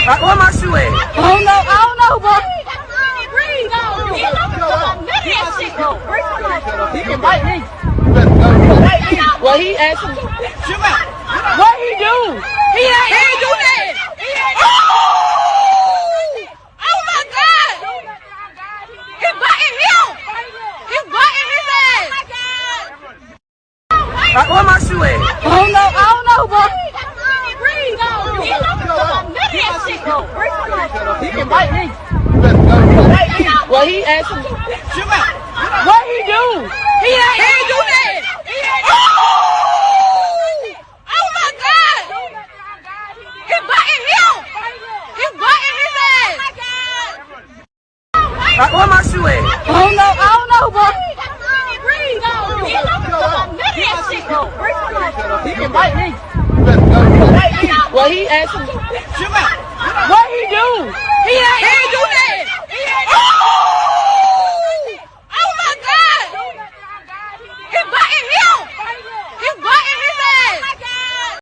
Where my shoe at? I don't know, bro. He can bite me. Well, he actually. What he do? He ain't do that. Oh my God! He biting him. He biting his ass. Where my shoe at? I don't know, bro. He can bite me. Well, he actually. What he do? He ain't do that. Oh my God! He biting him. He biting his ass. Where my shoe at? I don't know, bro. He can bite me. Well, he actually. What he do? He